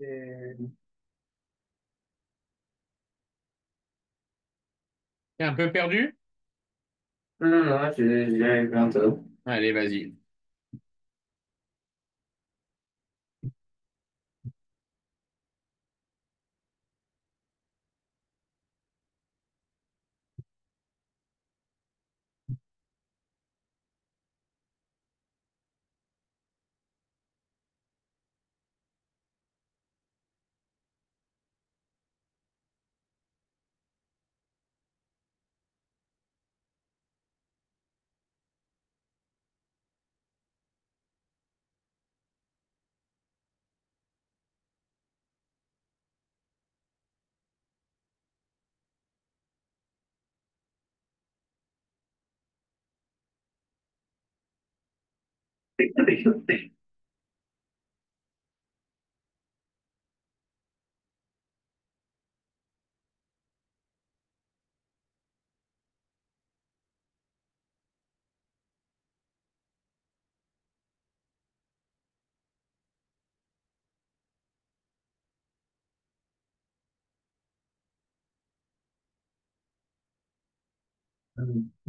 Et- T'es un peu perdu? Non, non, non, j'y arrive bientôt. Allez, vas-y.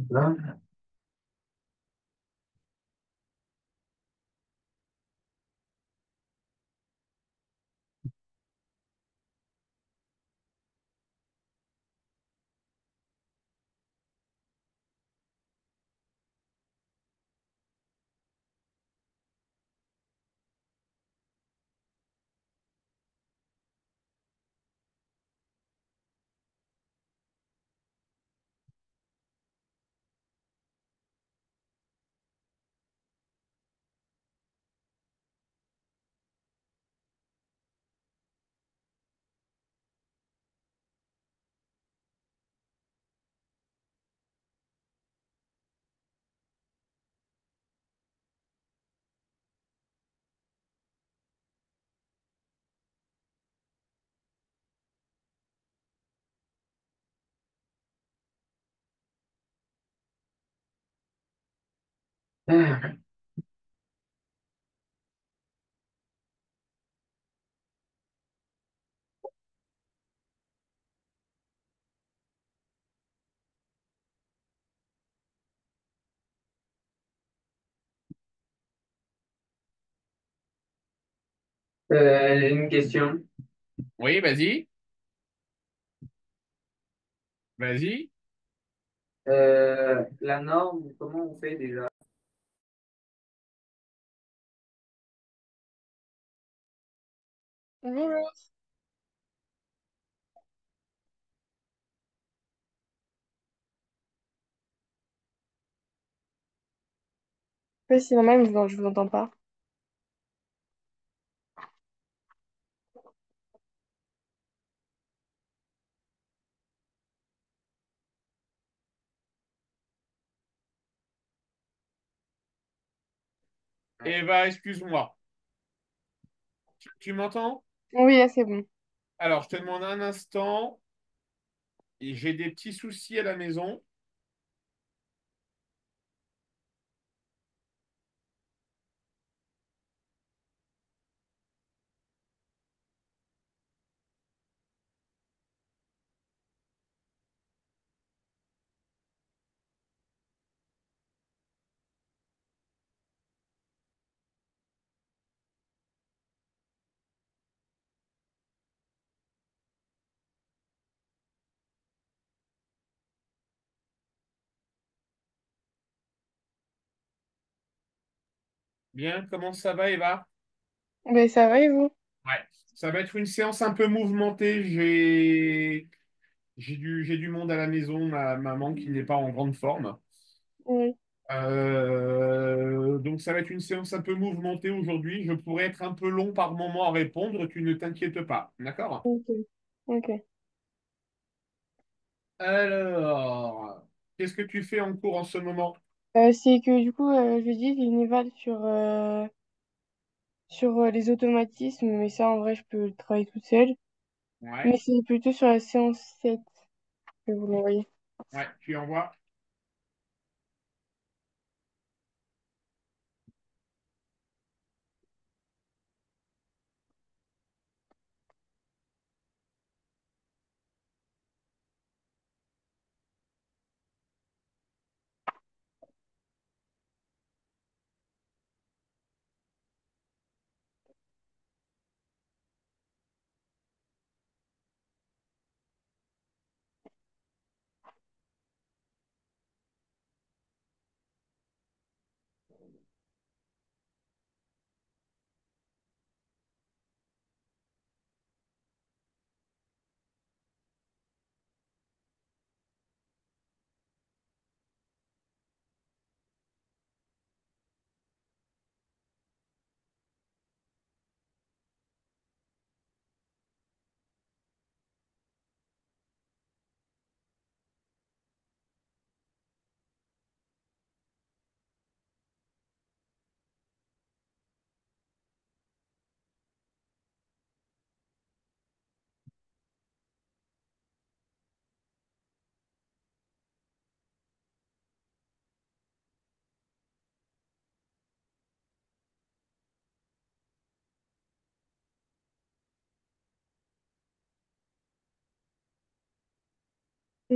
Là. J'ai une question. Oui, vas-y. Vas-y. La norme, comment on fait déjà? Bonjour. Oui, c'est normal, mais je vous entends pas. Eva, excuse-moi. Tu m'entends? Oui, là, c'est bon. Alors, je te demande un instant. Et j'ai des petits soucis à la maison. Bien, comment ça va, Eva? Ben, ça va et vous? Ouais. Ça va être une séance un peu mouvementée. J'ai du monde à la maison, ma maman qui n'est pas en grande forme. Oui. Donc ça va être une séance un peu mouvementée aujourd'hui. Je pourrais être un peu long par moment à répondre, tu ne t'inquiètes pas. D'accord? Ok. Ok. Alors, qu'est-ce que tu fais en cours en ce moment? C'est que du coup, je dis, j'ai une éval sur les automatismes, mais ça, en vrai, je peux le travailler toute seule. Ouais, Mais c'est plutôt sur la séance 7 que vous m'envoyez. ouais, tu envoies.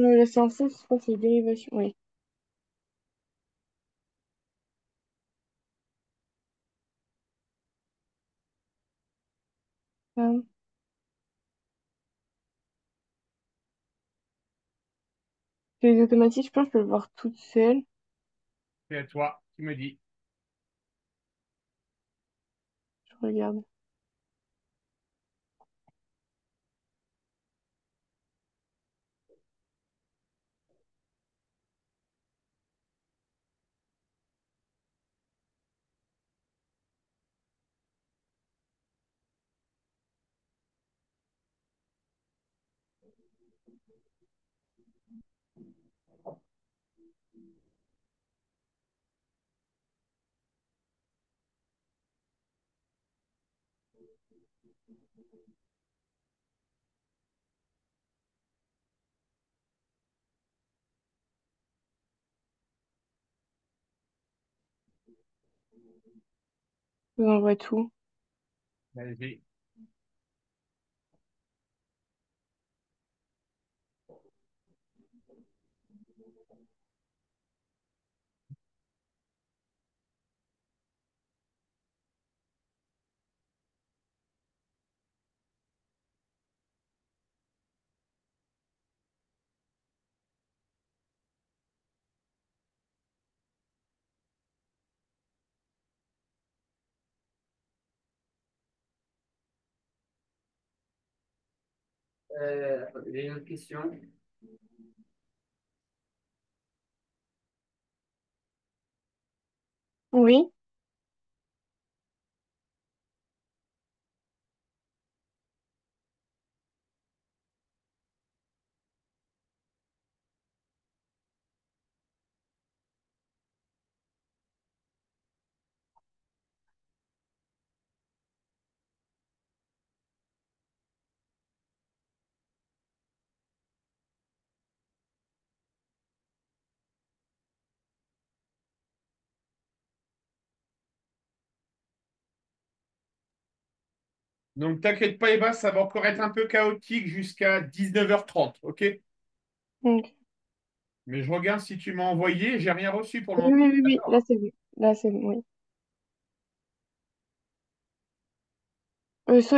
La synthèse, je crois que c'est les dérivations. Oui. Euh, les automatismes, je pense que je peux le voir toute seule. C'est à toi, tu me dis. Je regarde. Je vous envoie tout. Vas-y. J'ai une autre question. Oui. Donc, t'inquiète pas, Eva, ça va encore être un peu chaotique jusqu'à 19h30, ok? Donc, Mais je regarde si tu m'as envoyé, j'ai rien reçu pour le oui, moment. oui, oui, oui. Là, D'accord. c'est bon. Là, c'est bon, oui.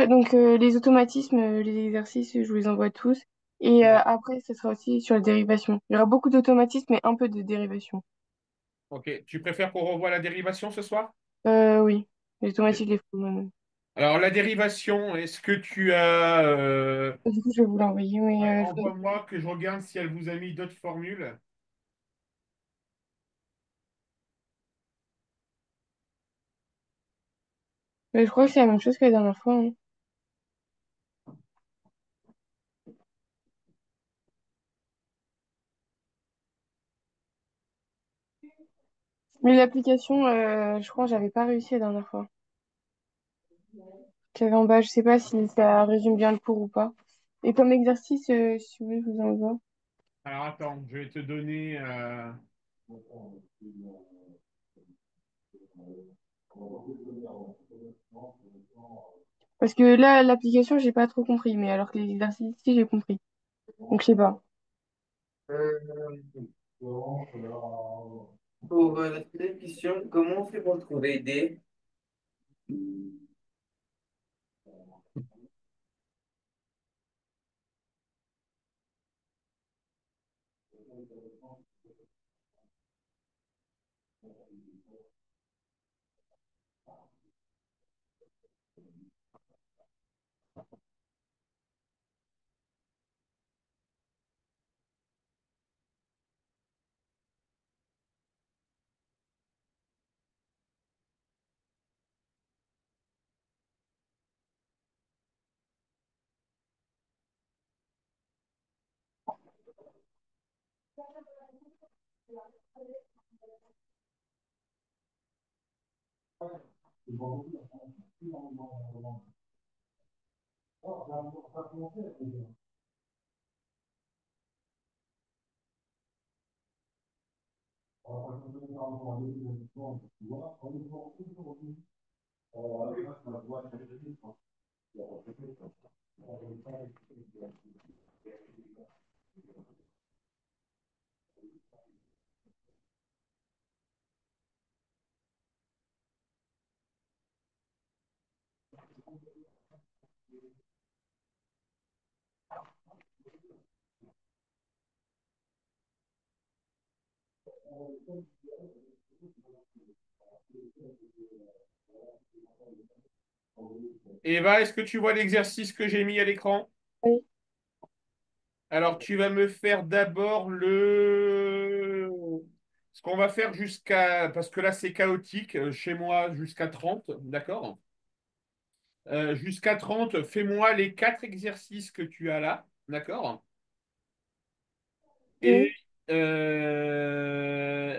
Donc, les automatismes, les exercices, je vous les envoie tous. Et Ouais. après, ce sera aussi sur les dérivations. Il y aura beaucoup d'automatismes, mais un peu de dérivations. Ok, tu préfères qu'on revoie la dérivation ce soir? Oui. Les Ok. automatismes, je les fais moi-même. Alors, la dérivation, est-ce que tu as... Du coup, je vais vous l'envoyer. ouais, Mais envoie-moi que je regarde si elle vous a mis d'autres formules. je crois que c'est la même chose que la dernière fois, hein. Mais l'application, je crois que j'avais pas réussi la dernière fois. J'avais en bas, je sais pas si ça résume bien le cours ou pas. Et comme exercice, si vous voulez, je vous envoie. Alors, attends, je vais te donner... Parce que là, l'application, j'ai pas trop compris. Mais alors que les exercices, si, j'ai compris. Donc, je sais pas. Euh, pour la deuxième question, comment on fait pour trouver D? Eva, est-ce que tu vois l'exercice que j'ai mis à l'écran? Oui. Alors, tu vas me faire d'abord le... Ce qu'on va faire jusqu'à... Parce que là, c'est chaotique. Chez moi, jusqu'à 30, d'accord? Jusqu'à 30, fais-moi les quatre exercices que tu as là, d'accord? Et Oui.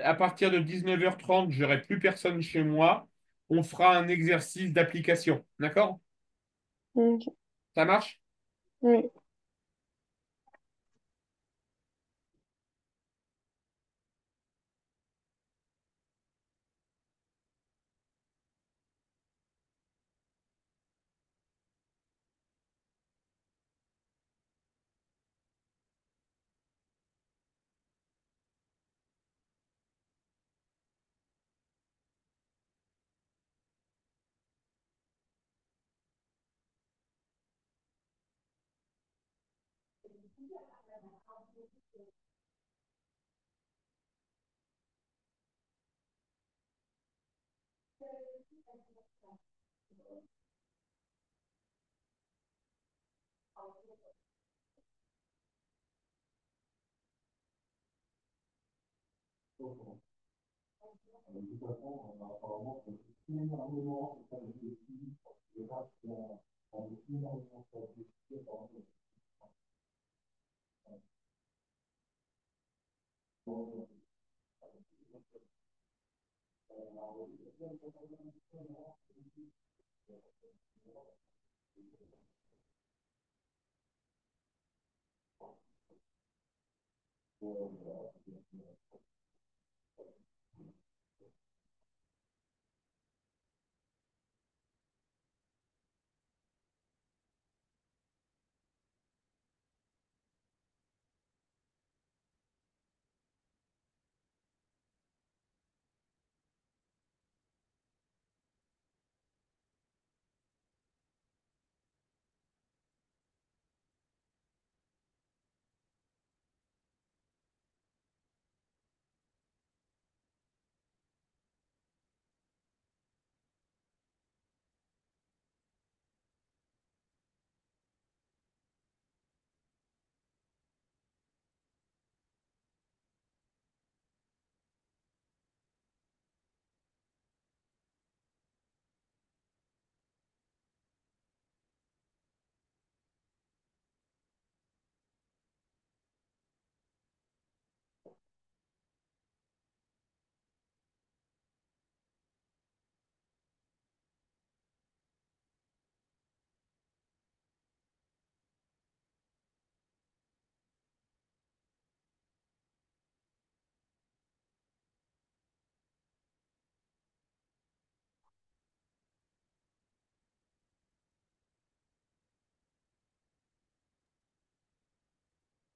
à partir de 19h30, j'aurai plus personne chez moi. On fera un exercice d'application, d'accord? Ok. Ça marche? Oui.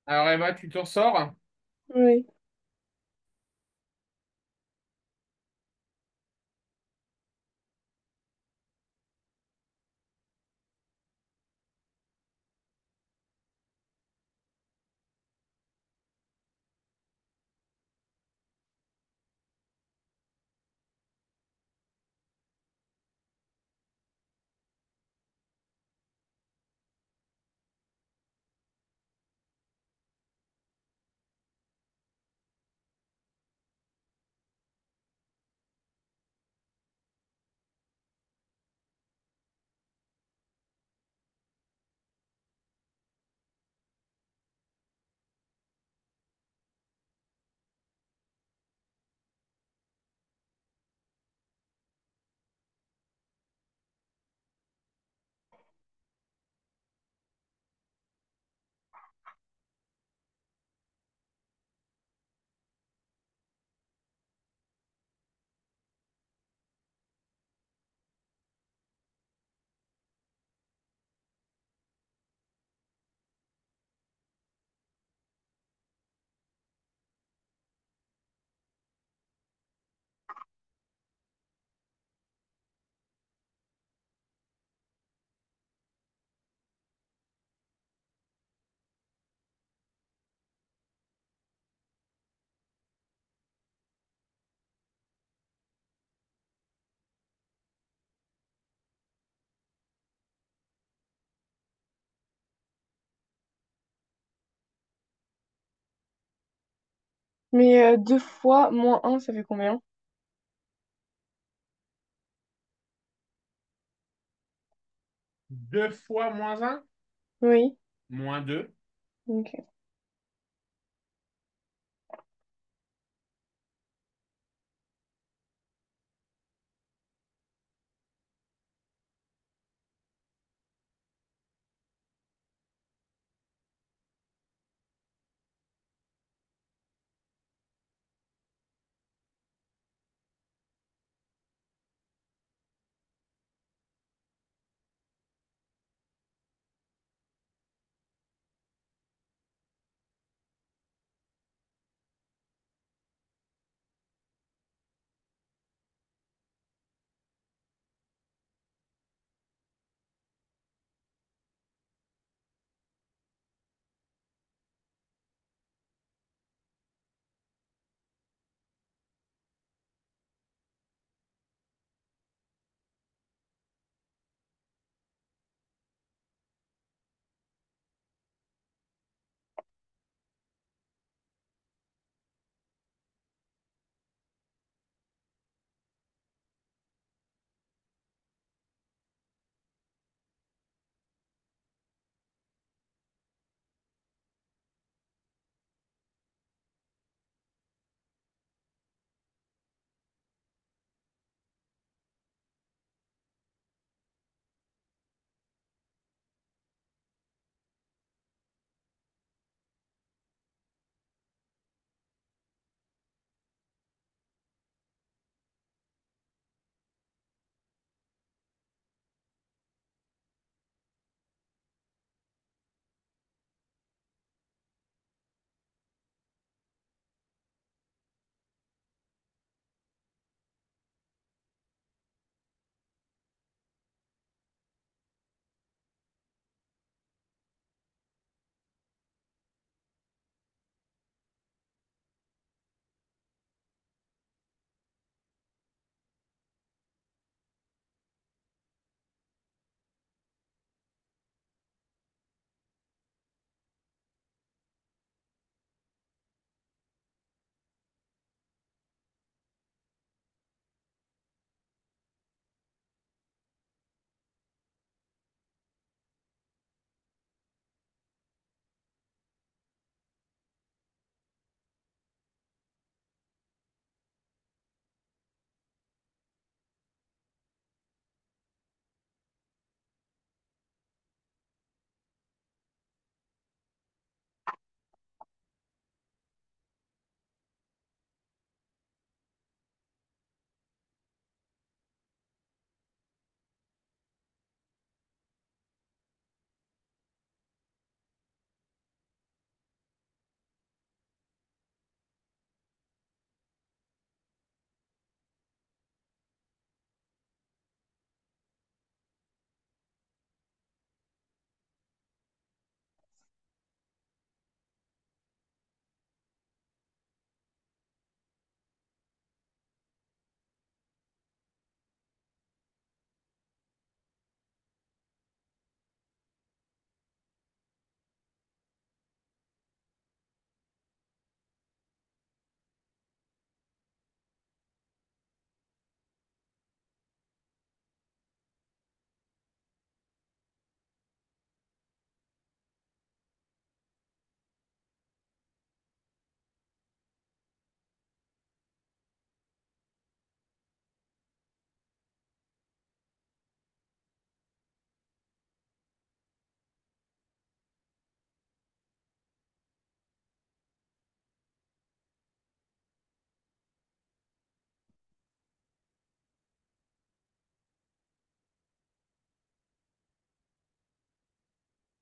Alors, Eva, tu t'en sors? Oui. Mais 2 fois moins un ça fait combien? 2 fois moins un, Oui. moins 2. Ok.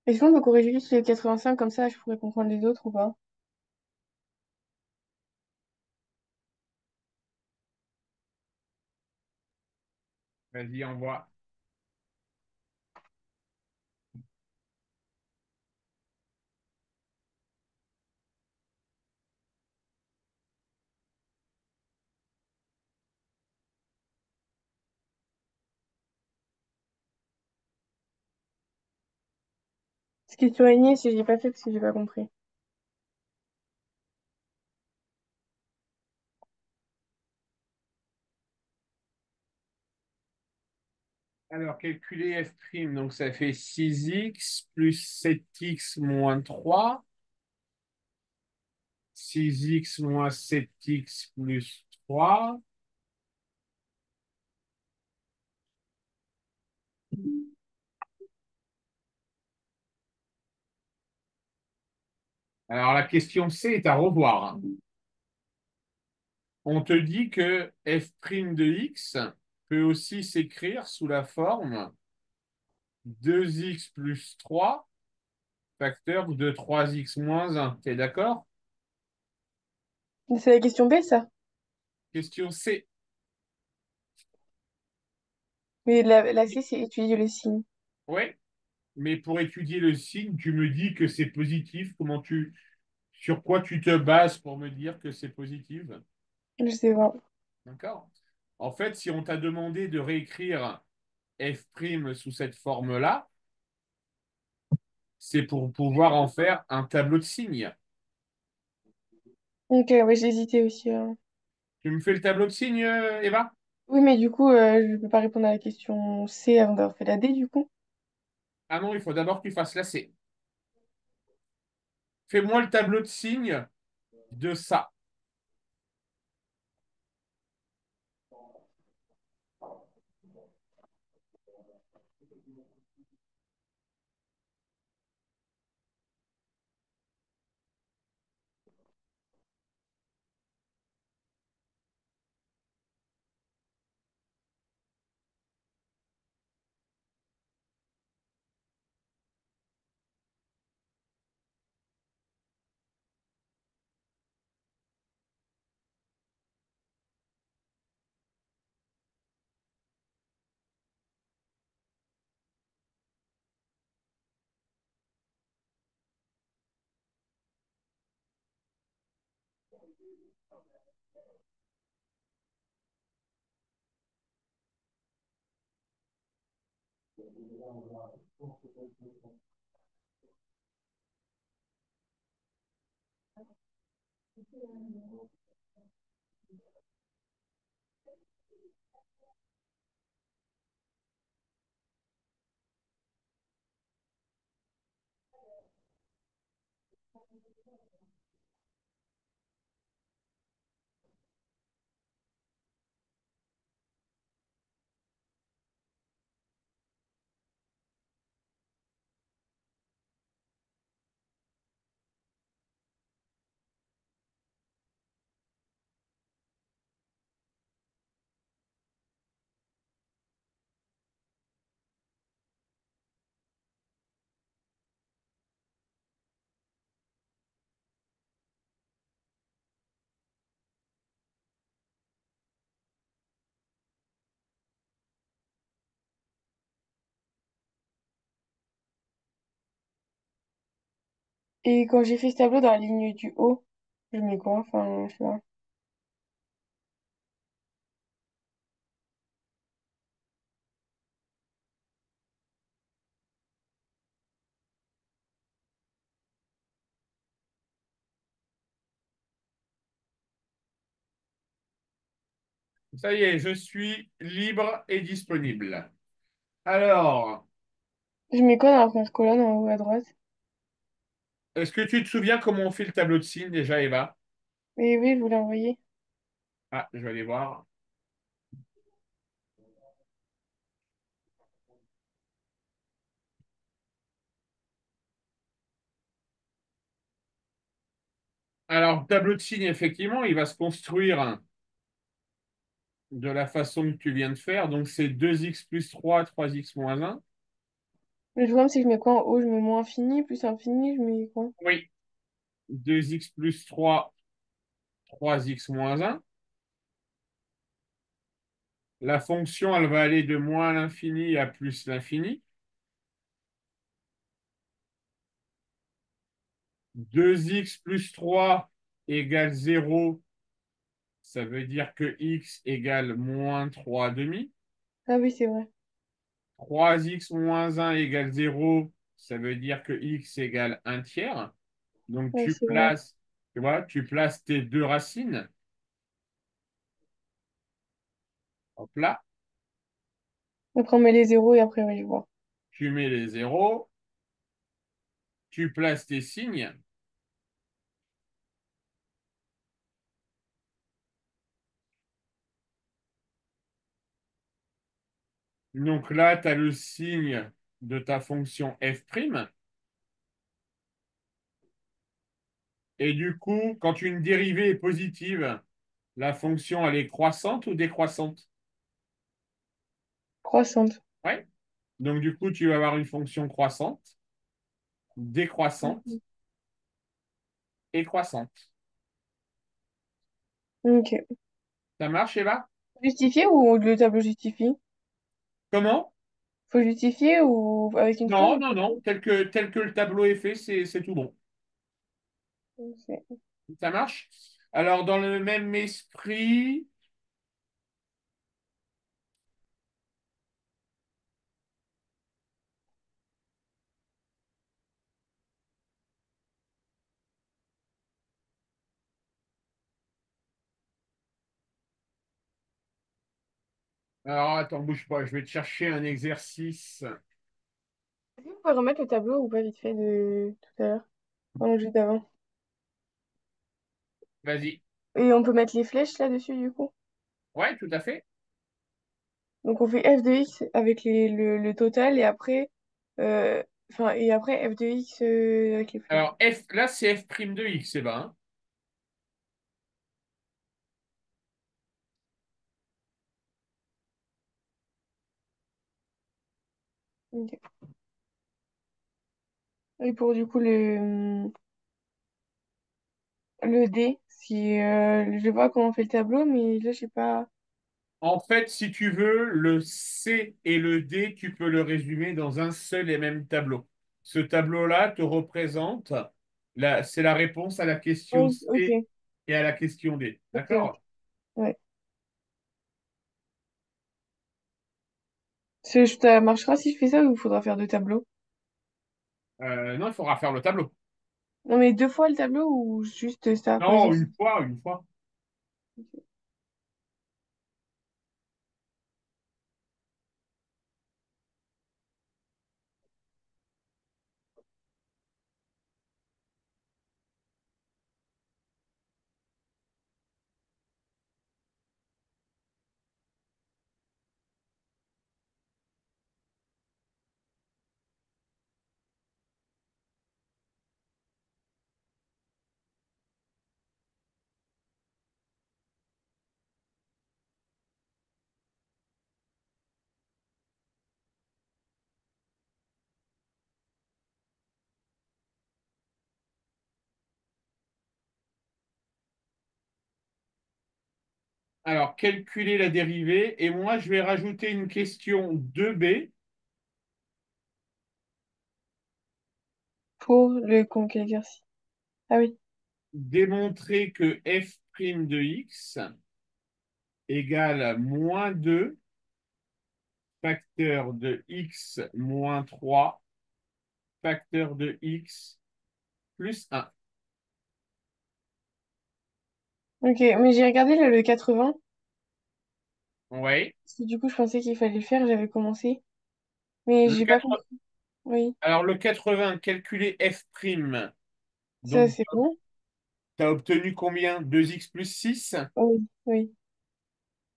Est-ce qu'on peut corriger juste le 85 comme ça je pourrais comprendre les autres ou pas? Vas-y, envoie. Ce qui est surligné, si j'ai pas fait parce que j'ai pas compris. Alors, calculer f', donc ça fait 6x plus 7x moins 3. 6x moins 7x plus 3. Alors, la question C est à revoir. On te dit que f' de x peut aussi s'écrire sous la forme 2x plus 3 facteur de 3x moins 1. T'es d'accord? C'est la question B, ça. Question C. Mais la C, c'est étudier le signe. Ouais, mais pour étudier le signe, tu me dis que c'est positif. Sur quoi tu te bases pour me dire que c'est positif? Je sais pas. D'accord? En fait, si on t'a demandé de réécrire f' sous cette forme-là, c'est pour pouvoir en faire un tableau de signes. Ok, ouais, j'ai hésité aussi. Tu me fais le tableau de signes, Eva? Oui, mais du coup, je peux pas répondre à la question C avant d'avoir fait la D, du coup. Ah non, il faut d'abord que tu fasses la C. Fais-moi le tableau de signes de ça. Et quand j'ai fait ce tableau dans la ligne du haut, je mets quoi? Enfin, je sais pas. Ça y est, je suis libre et disponible. Alors, Je mets quoi dans la première colonne en haut à droite? est-ce que tu te souviens comment on fait le tableau de signes déjà, Eva? Oui, oui, je voulais envoyer. Ah, je vais aller voir. Alors, le tableau de signes, effectivement, il va se construire de la façon que tu viens de faire. Donc, c'est 2x plus 3, 3x moins 1. Le problème, c'est que je mets quoi en haut? Je mets moins infini, plus infini, je mets quoi? Oui. 2x plus 3, 3x moins 1. La fonction, elle va aller de moins l'infini à plus l'infini. 2x plus 3 égale 0. Ça veut dire que x égale moins 3 demi. Ah oui, c'est vrai. 3x moins 1 égale 0. Ça veut dire que x égale un tiers. Donc, Ouais, c'est vrai. tu vois, tu places tes deux racines. Hop là. Après, on met les zéros et après, ouais, je vois. Tu mets les zéros, tu places tes signes. Donc là, tu as le signe de ta fonction f'. Et du coup, quand une dérivée est positive, la fonction, elle est croissante ou décroissante? Croissante. Ouais. Donc du coup, tu vas avoir une fonction croissante, décroissante et croissante. Ok. Ça marche, Eva? Justifié ou le tableau justifie? Comment? Faut justifier ou avec une phrase Non, ou non, non. Tel que le tableau est fait, c'est tout bon. Ok. Ça marche? Alors, dans le même esprit, alors attends, bouge pas, je vais te chercher un exercice. Est-ce que vous pouvez remettre le tableau ou pas vite fait de tout à l'heure? Pardon, juste avant. Vas-y. Et on peut mettre les flèches là-dessus du coup. Ouais, tout à fait. Donc on fait f de x avec le total et après euh, enfin et après f de x avec les flèches. Alors, F, là, c'est f' de x, c'est ben. Ok. Et pour du coup le D, si je vois comment on fait le tableau, mais là je sais pas. En fait, si tu veux, le C et le D, tu peux le résumer dans un seul et même tableau. Ce tableau-là te représente, c'est la réponse à la question Oui, C ok, et à la question D. ok, ok. D'accord? Ouais. Ça marchera si je fais ça ou il faudra faire deux tableaux? Non, il faudra faire le tableau. Non mais deux fois le tableau ou juste ça quand Non, j'ai. une fois, une fois. Alors, calculer la dérivée. Et moi, je vais rajouter une question 2b. Pour le quel exercice? Ah oui. Démontrer que f' de x égale moins 2 facteur de x moins 3 facteur de x plus 1. Ok, mais j'ai regardé le 80. Oui. Parce que du coup je pensais qu'il fallait le faire, j'avais commencé. Mais Le j'ai pas 4 compris. Oui, Alors, le 80, calculer f'. ça Donc, c'est bon. tu as obtenu combien? 2x plus 6. Oui, oui.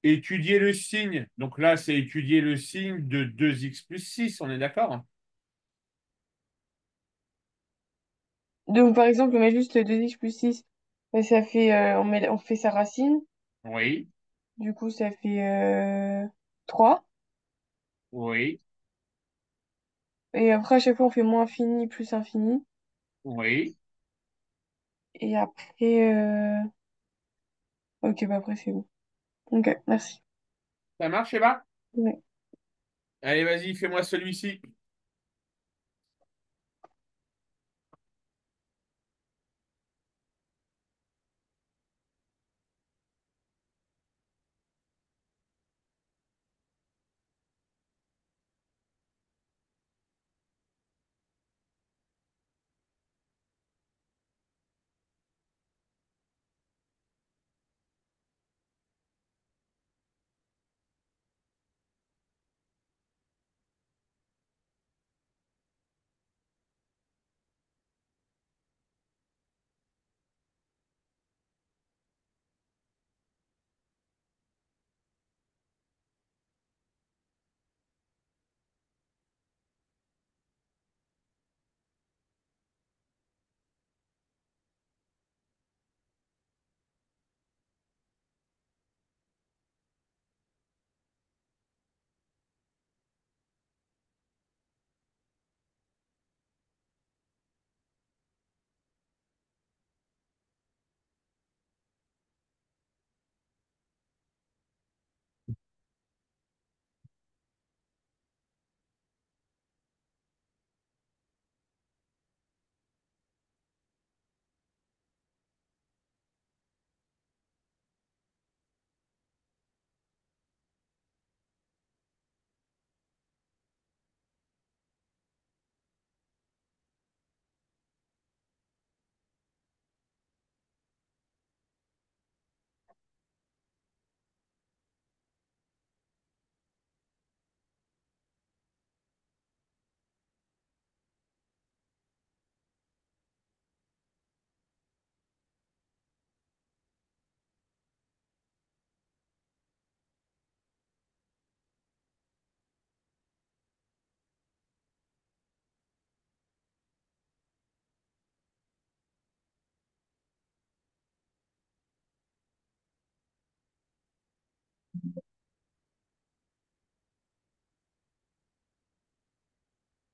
Étudier le signe. Donc là, c'est étudier le signe de 2x plus 6. On est d'accord? Donc par exemple, on met juste 2x plus 6. Ça fait, on fait sa racine. Oui, Du coup, ça fait 3. oui, Et après, à chaque fois, on fait moins infini plus infini. oui. Et après, ok, bah après, c'est bon. Ok, merci. Ça marche, Eva? Ouais. Allez, vas-y, fais-moi celui-ci.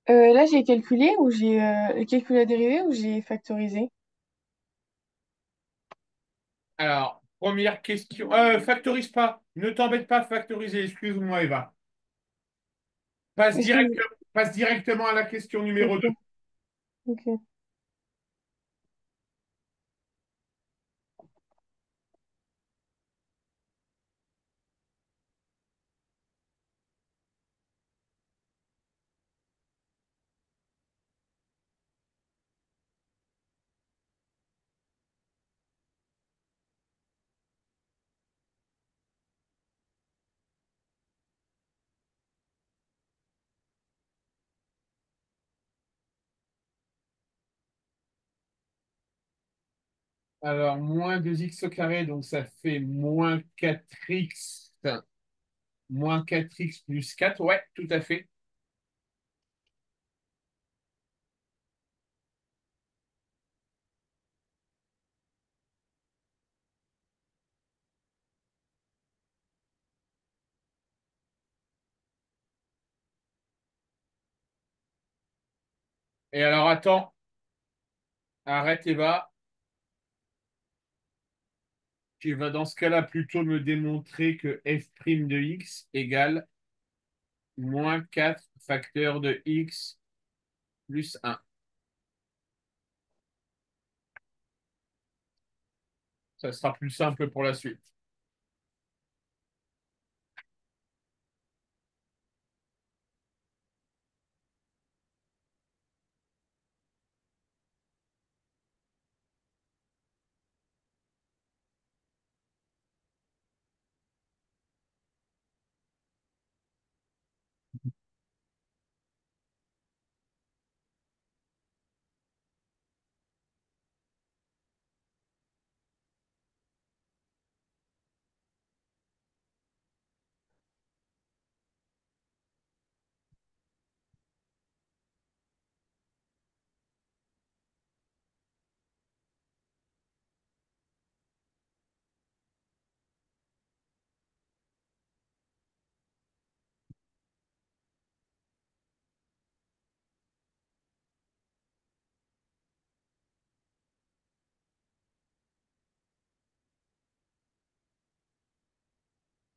Là, j'ai calculé ou j'ai calculé la dérivée ou j'ai factorisé. Alors, première question. Factorise pas. Ne t'embête pas à factoriser. Excuse-moi, Eva. Passe Est-ce que... direct, passe directement à la question numéro 2. Ok, ok. Alors, moins 2x au carré, donc ça fait moins 4x. Moins 4x plus 4. Ouais, tout à fait. Et alors, attends. Arrête, Eva. Tu vas dans ce cas-là plutôt me démontrer que f' de x égale moins 4 facteur de x plus 1. Ça sera plus simple pour la suite.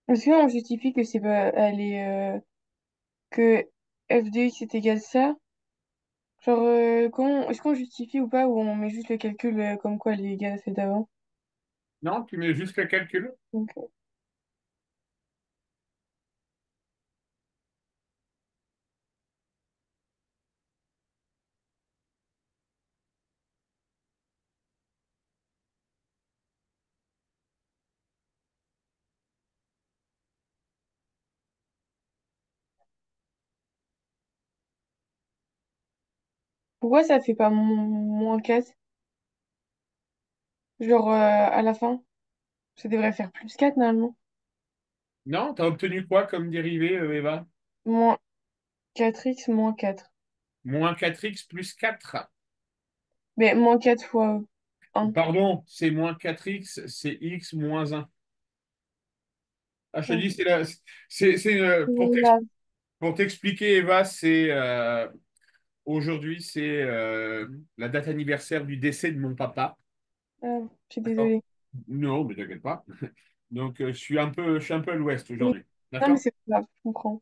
Est-ce qu'on justifie que c'est pas, elle est, que f de x est égal à ça? Genre, est-ce qu'on justifie ou pas, ou on met juste le calcul comme quoi elle est égale à celle d'avant? Non, tu mets juste le calcul. Ok. Pourquoi ça fait pas moins 4? Genre, à la fin, ça devrait faire plus 4 normalement. Non, t'as obtenu quoi comme dérivé, Eva? Moins 4x moins 4. Moins 4x plus 4. Mais moins 4 fois 1. Pardon, c'est moins 4x, c'est x moins 1. Ah, je te dis, pour t'expliquer, Eva, aujourd'hui, c'est la date anniversaire du décès de mon papa. Ah, je suis D'accord? désolée. Non, mais t'inquiète pas. Donc, je suis un peu à l'ouest Oui. aujourd'hui. Non, mais D'accord? c'est pas grave, je comprends.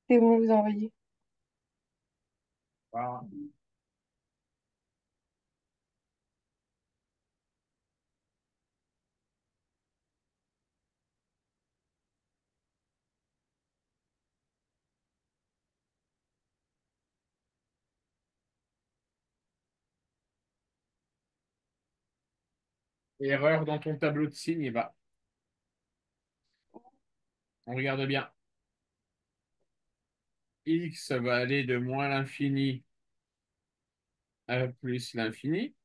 C'est bon, je vous ai envoyé. Voilà. Erreur dans ton tableau de signes, bah, on regarde bien. X va aller de moins l'infini à plus l'infini.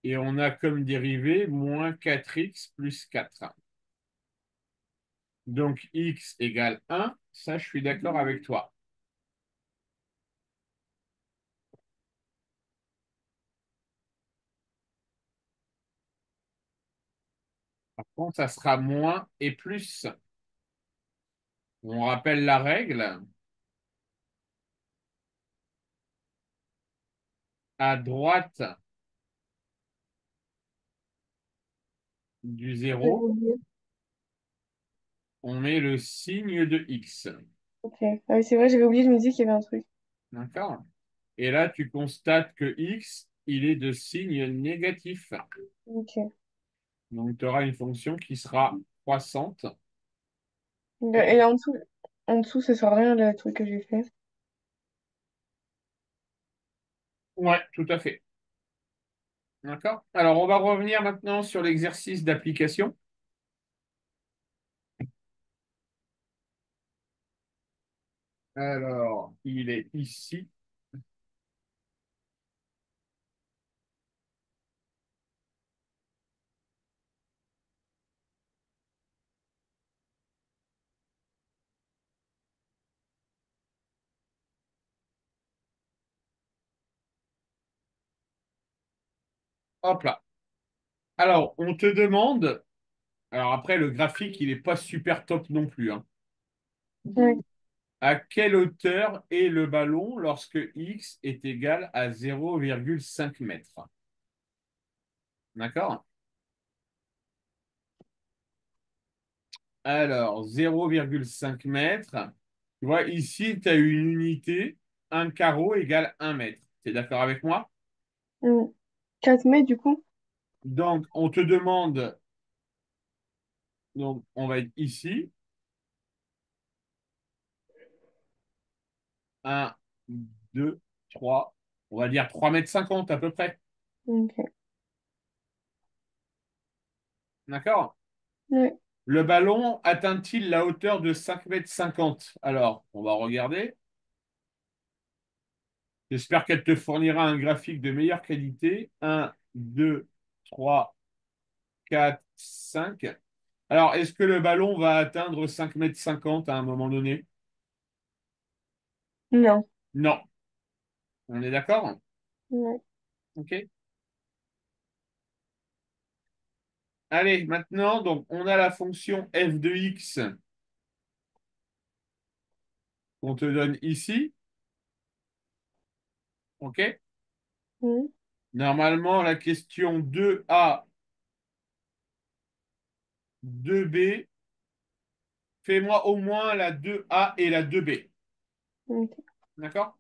Et on a comme dérivée moins 4x plus 4. Donc x égale 1. Ça, je suis d'accord avec toi. Par contre, ça sera moins et plus. On rappelle la règle. À droite du J'avais 0, oublié. on met le signe de x. Ok. Ah oui, c'est vrai, j'avais oublié, je me disais qu'il y avait un truc. D'accord? Et là, tu constates que x, il est de signe négatif. Ok. Donc, tu auras une fonction qui sera croissante. Et en dessous, ça sert à rien, le truc que j'ai fait. Ouais, tout à fait. D'accord? Alors, on va revenir maintenant sur l'exercice d'application. Alors, il est ici. Hop là. Alors, on te demande. Alors, après, le graphique, il n'est pas super top non plus, hein. Ouais. À quelle hauteur est le ballon lorsque x est égal à 0,5 mètres? D'accord? Alors, 0,5 mètres. Tu vois, ici, tu as une unité. Un carreau égale 1 mètre. Tu es d'accord avec moi? Hmm. 4 mètres, du coup? Donc, on te demande. Donc, on va être ici. Un, 2, 3. On va dire 3,50 m à peu près. Ok. D'accord? Ouais. Le ballon atteint-il la hauteur de 5,50 m? Alors, on va regarder. J'espère qu'elle te fournira un graphique de meilleure qualité. Un, 2, 3, 4, 5. Alors, est-ce que le ballon va atteindre 5,50 m à un moment donné? Non. Non. On est d'accord? Ouais. OK. Allez, maintenant, donc, on a la fonction f de x qu'on te donne ici. OK? Hmm. Normalement, la question 2a, 2b, fais-moi au moins la 2a et la 2b. Ok. D'accord?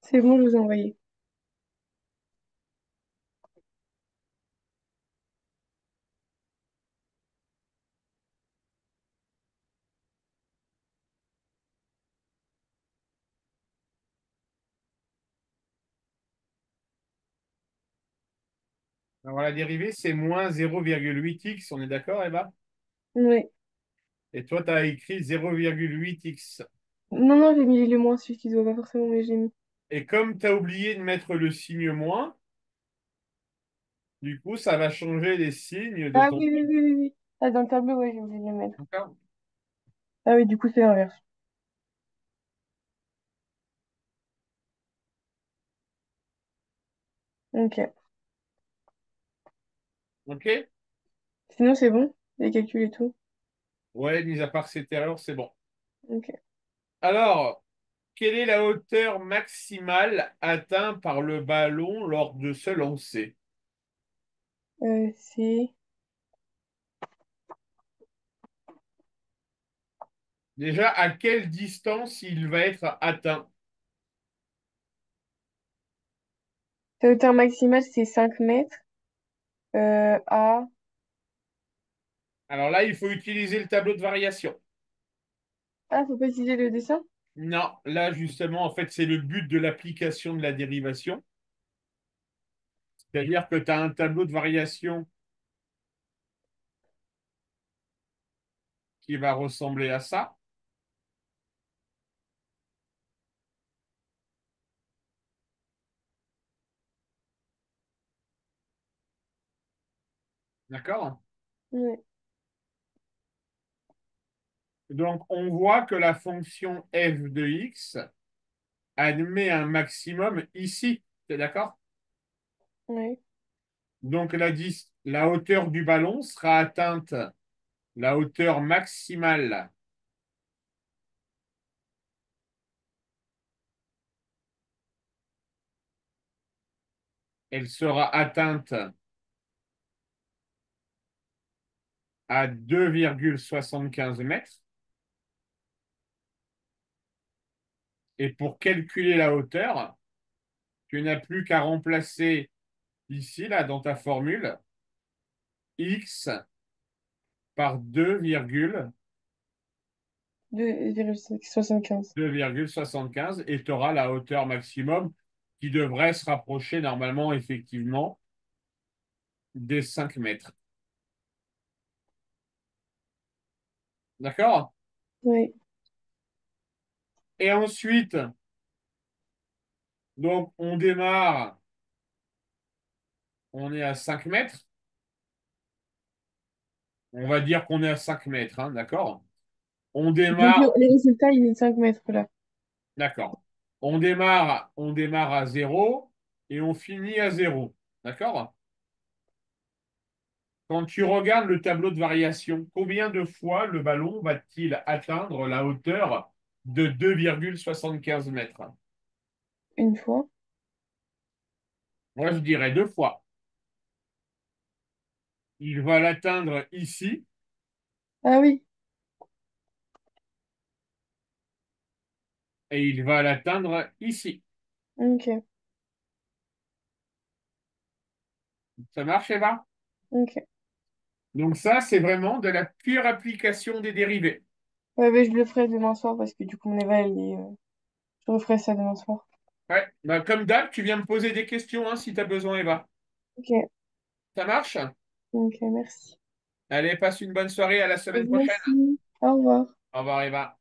C'est bon, je vous ai envoyé. Alors, la dérivée, c'est moins 0,8x, on est d'accord, Eva? Ouais. Et toi, tu as écrit 0,8x. Non, non, j'ai mis le moins celui qui doit pas forcément, mais j'ai mis. Et comme tu as oublié de mettre le signe moins, du coup, ça va changer les signes de Ah ton... oui, oui, oui, oui, oui. Ah, dans le tableau, ouais, j'ai oublié de le mettre. D'accord. Ah oui, du coup, c'est l'inverse. Ok. OK? Sinon, c'est bon, les calculs et tout. Ouais, mis à part cette erreur, c'est bon. Ok. Alors, quelle est la hauteur maximale atteinte par le ballon lors de ce lancer? C'est. Déjà, à quelle distance il va être atteint? La hauteur maximale, c'est 5 mètres. À. Alors là, il faut utiliser le tableau de variation. Ah, faut pas utiliser le dessin? Non, là, justement, en fait, c'est le but de l'application de la dérivation. C'est-à-dire que tu as un tableau de variation qui va ressembler à ça. D'accord? Ouais. Donc, on voit que la fonction f de x admet un maximum ici. T'es d'accord? Ouais. Donc, la hauteur du ballon sera atteinte, la hauteur maximale, elle sera atteinte à 2,75 mètres. Et pour calculer la hauteur, tu n'as plus qu'à remplacer ici, là, dans ta formule, x par 2,75. 2,75 et tu auras la hauteur maximum qui devrait se rapprocher normalement, effectivement, des 5 mètres. D'accord? Ouais. Et ensuite, donc, on démarre, on est à 5 mètres. On va dire qu'on est à 5 mètres, hein, d'accord? On Donc, démarre, le résultat, il est de 5 mètres là. d'accord. On démarre à 0 et on finit à 0. D'accord? Quand tu regardes le tableau de variation, combien de fois le ballon va-t-il atteindre la hauteur de 2,75 mètres? Une fois. Moi, je dirais 2 fois. Il va l'atteindre ici Ah oui. et il va l'atteindre ici. Ok. Ça marche, Eva? Ok. Donc ça, c'est vraiment de la pure application des dérivés. Ouais, mais je le ferai demain soir parce que du coup, mon éval, je referai ça demain soir. Ouais, bah, comme d'hab, tu viens me poser des questions hein, si tu as besoin, Eva. Ok. Ça marche? Ok, merci. Allez, passe une bonne soirée, à la semaine prochaine. Merci. Au revoir. Au revoir, Eva.